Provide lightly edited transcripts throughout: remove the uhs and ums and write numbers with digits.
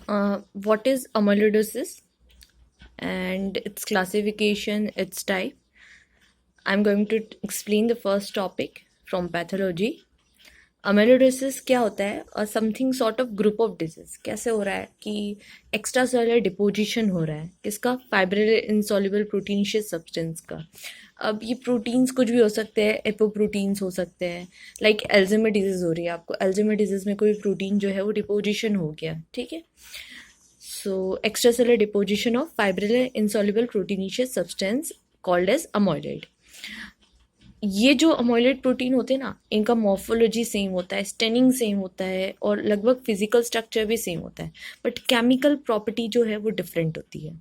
What is amyloidosis and its classification, its type? I'm going to explain the first topic from pathology. अमेलोडोसिस क्या होता है? और something sort of group of disease. कैसे हो रहा है कि एक्स्ट्रा सेलुलर डिपोजिशन हो रहा है किसका? फाइब्रिल इंसॉल्युबल प्रोटीनिशियस सब्सटेंस का. अब ये प्रोटीन्स कुछ भी हो सकते हैं, एपोप्रोटीन्स हो सकते हैं. लाइक एल्जाइमर डिजीज हो रही है आपको, एल्जाइमर डिजीज में कोई प्रोटीन जो है वो डिपोजिशन हो गया, ठीक है. So, extracellular deposition of fibrillary insoluble proteinaceous substance called as amyloid. ये जो अमोइलेट प्रोटीन होते हैं ना, इनका मॉर्फोलॉजी सेम होता है, स्टेनिंग सेम होता है और लगभग फिजिकल स्ट्रक्चर भी सेम होता है, बट केमिकल प्रॉपर्टी जो है वो डिफरेंट होती है.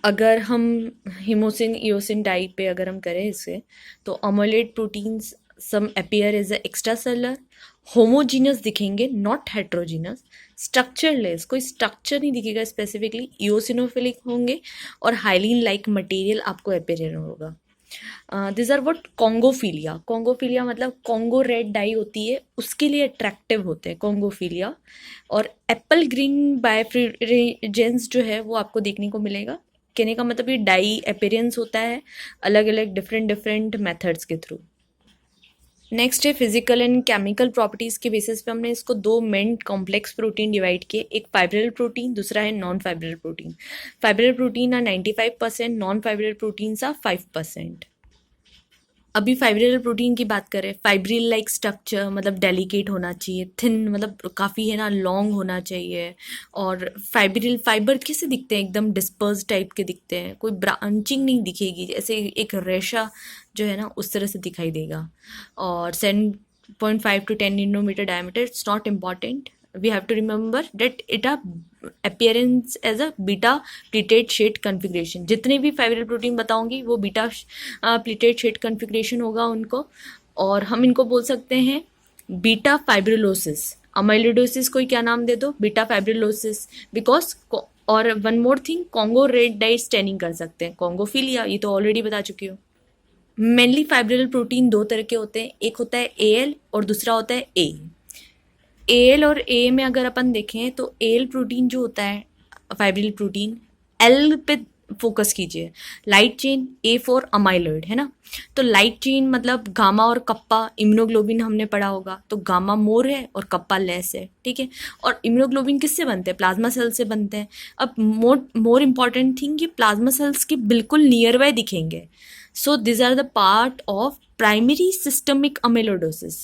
अगर हम हिमोसिन इयोसिन डाई पे अगर हम करें इसे, तो amyloid proteins some appear as extra cellular, homogeneous दिखेंगे, नॉट हेट्रोजीनस, स्ट्रक्चरलेस, कोई स्ट्रक्चर नहीं दिखेगा स्पेसिफिकली, इयोसिनोफिलिक होंगे और हाइलिन लाइक मटेरियल आपको अपीयर होगा. This are what congophilia. Congophilia मतलब कॉन्गो रेड डाई होती है उसके लिए अट्रैक्टिव होते हैं कॉन्गोफिलिया. और एप्पल ग्रीन बायफ्रिजेंस जो है वो आपको देखने को मिलेगा. कहने का मतलब ये डाई अपीयरेंस होता है अलग अलग डिफरेंट मेथड्स के थ्रू. नेक्स्ट है फिजिकल एंड केमिकल प्रॉपर्टीज़ के बेसिस पे हमने इसको दो मेन कॉम्प्लेक्स प्रोटीन डिवाइड किए. एक फाइब्रिल प्रोटीन, दूसरा है non fibril protein. Fibril protein are 95%, non fibril proteins are 5%. अभी फाइब्रिल प्रोटीन की बात करें, फाइब्रिल लाइक स्ट्रक्चर मतलब डेलिकेट होना चाहिए, थिन मतलब काफ़ी है ना लॉन्ग होना चाहिए. और फाइब्रिल फाइबर कैसे दिखते हैं? एकदम डिस्पर्स टाइप के दिखते हैं, कोई ब्रांचिंग नहीं दिखेगी, जैसे एक रेशा जो है ना उस तरह से दिखाई देगा. और 7.5 to 10 nanometer diameter. It's not important. We have to remember that it a appearance as a beta pleated shade configuration. जितने भी फाइब्रिल प्रोटीन बताऊंगी वो बीटा प्लीटेड शेड कन्फिग्रेशन होगा उनको. और हम इनको बोल सकते हैं बीटा फाइब्रिलोसिस. अमाइलोडोसिस कोई क्या नाम दे दो, बीटा फाइब्रिलोसिस, बिकॉज. और one more thing, Congo red dye staining कर सकते हैं, कॉन्गोफिलिया, ये तो ऑलरेडी बता चुकी हो. मेनली फाइब्रिल प्रोटीन दो तरह के होते हैं, एक होता है एएल और दूसरा होता है ए. एएल और ए में अगर अपन देखें तो एएल प्रोटीन जो होता है फाइब्रिल प्रोटीन, एल पे फोकस कीजिए, light chain, A for amyloid है ना. तो लाइट चेन मतलब गामा और कप्पा, इम्यूनोग्लोबिन हमने पढ़ा होगा, तो गामा मोर है और कप्पा लेस है, ठीक है. और इम्यूनोग्लोबिन किससे बनते हैं? प्लाज्मा सेल से बनते हैं. अब मोर इम्पॉर्टेंट थिंग, ये प्लाज्मा सेल्स के बिल्कुल नियर बाय दिखेंगे. So this are the part of primary systemic amyloidosis.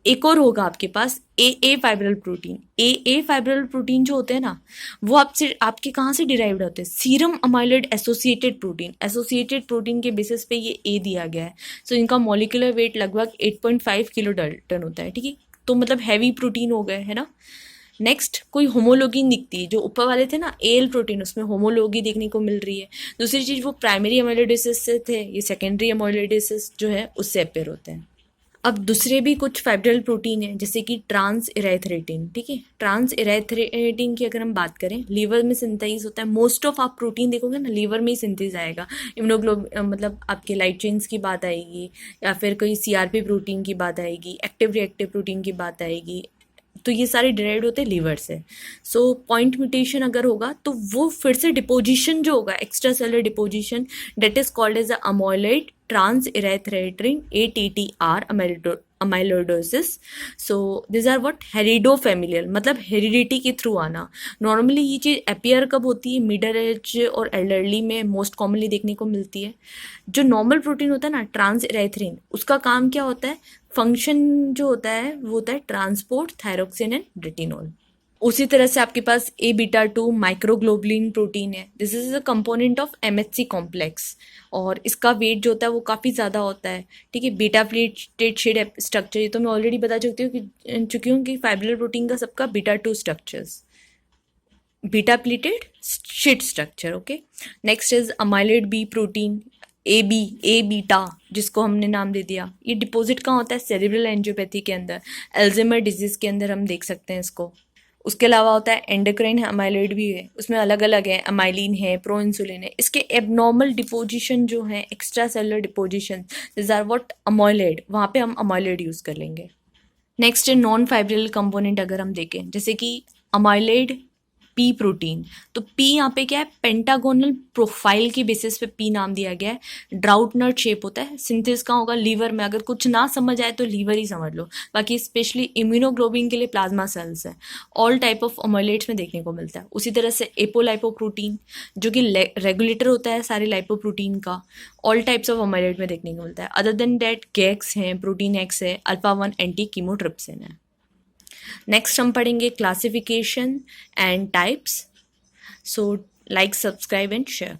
एक और होगा आपके पास A fibril protein. A fibril protein जो होते हैं ना, वो आपके कहाँ से डिराइव्ड होते हैं? Serum amyloid associated protein. Associated protein के बेसिस पे ये ए दिया गया है. सो इनका मॉलिक्यूलर वेट लगभग 8.5 किलो डाल्टन होता है, ठीक है. तो मतलब हैवी प्रोटीन हो गए है ना. नेक्स्ट, कोई होमोलॉगी दिखती है, जो ऊपर वाले थे ना एल प्रोटीन, उसमें होमोलॉगी देखने को मिल रही है. दूसरी चीज़, वो प्राइमरी अमाइलोइडोसिस से थे, ये सेकेंडरी अमाइलोइडोसिस जो है उससे अपेयर होते हैं. अब दूसरे भी कुछ फाइब्रिल प्रोटीन है जैसे कि ट्रांस इरेथ्रेटिन, ठीक है. ट्रांस इरेथ्रेटिन की अगर हम बात करें, लीवर में सिंथेसाइज होता है. मोस्ट ऑफ आप प्रोटीन देखोगे ना लीवर में ही सिंथेसाइज आएगा. मतलब आपके लाइट चेन्स की बात आएगी, या फिर कोई सीआरपी प्रोटीन की बात आएगी, एक्टिव रिएक्टिव प्रोटीन की बात आएगी, तो ये सारे डिराइव्ड होते हैं लीवर से. सो पॉइंट म्यूटेशन अगर होगा तो वो फिर से डिपोजिशन जो होगा, extra cellular deposition, that is called as amyloid transthyretin, ATTR amyloidosis. So this are what heredofamilial, मतलब हेरिडिटी के थ्रू आना. नॉर्मली ये चीज़ अपियर कब होती है? मिडल एज और एल्डरली में मोस्ट कॉमनली देखने को मिलती है. जो नॉर्मल प्रोटीन होता है ना ट्रांस इरेथ्रिन, उसका काम क्या होता है? फंक्शन जो होता है वो होता है ट्रांसपोर्ट थायरोक्सिन एंड रेटिनॉल. उसी तरह से आपके पास A-beta-2 माइक्रोग्लोबुलिन प्रोटीन है. This is a component of MHC complex, और इसका वेट जो होता है वो काफ़ी ज़्यादा होता है, ठीक है. बीटा प्लेटेड शेड स्ट्रक्चर, ये तो मैं ऑलरेडी बता चुकी हूँ कि फाइब्रिल प्रोटीन का सबका beta 2 structures, beta pleated sheet structure, okay. Next is amyloid B protein, A beta, जिसको हमने नाम दे दिया. ये डिपॉजिट कहाँ होता है? सेरिब्रल एंजियोपैथी के अंदर, अल्जाइमर डिजीज़ के अंदर हम देख सकते हैं इसको. उसके अलावा होता है एंडोक्राइन अमाइलॉइड भी है, उसमें अलग अलग है, अमाइलिन है, प्रो इंसुलिन है. इसके एबनॉर्मल डिपोजिशन जो है, extra cellular deposition, this are what amyloid, वहाँ पे हम अमाइलॉइड यूज़ कर लेंगे. नेक्स्ट है नॉन फाइब्रिल कंपोनेंट. अगर हम देखें जैसे कि अमाइलॉइड पी प्रोटीन। तो पी यहाँ पे क्या है, पेंटागोनल प्रोफाइल की बेसिस पे पी नाम दिया गया है। ड्राउट नट शेप होता है, सिंथेसिस कहाँ होगा, लीवर में। अगर कुछ ना समझ आए तो लीवर ही समझ लो, बाकी स्पेशली इम्यूनोग्लोबिन के लिए प्लाज्मा सेल्स है। ऑल टाइप ऑफ अमाइलेट्स में देखने को मिलता है। उसी तरह से एपोलाइपोप्रोटीन जो कि रेगुलेटर होता है सारे लाइपोप्रोटीन का, ऑल टाइप्स ऑफ अमाइलेट में देखने को मिलता है। अदर देन डैट गेक्स हैं, प्रोटीन एक्स है, अल्फा 1 एंटी कीमोट्रिप्सिन है। नेक्स्ट हम पढ़ेंगे classification and types. So like, subscribe and share.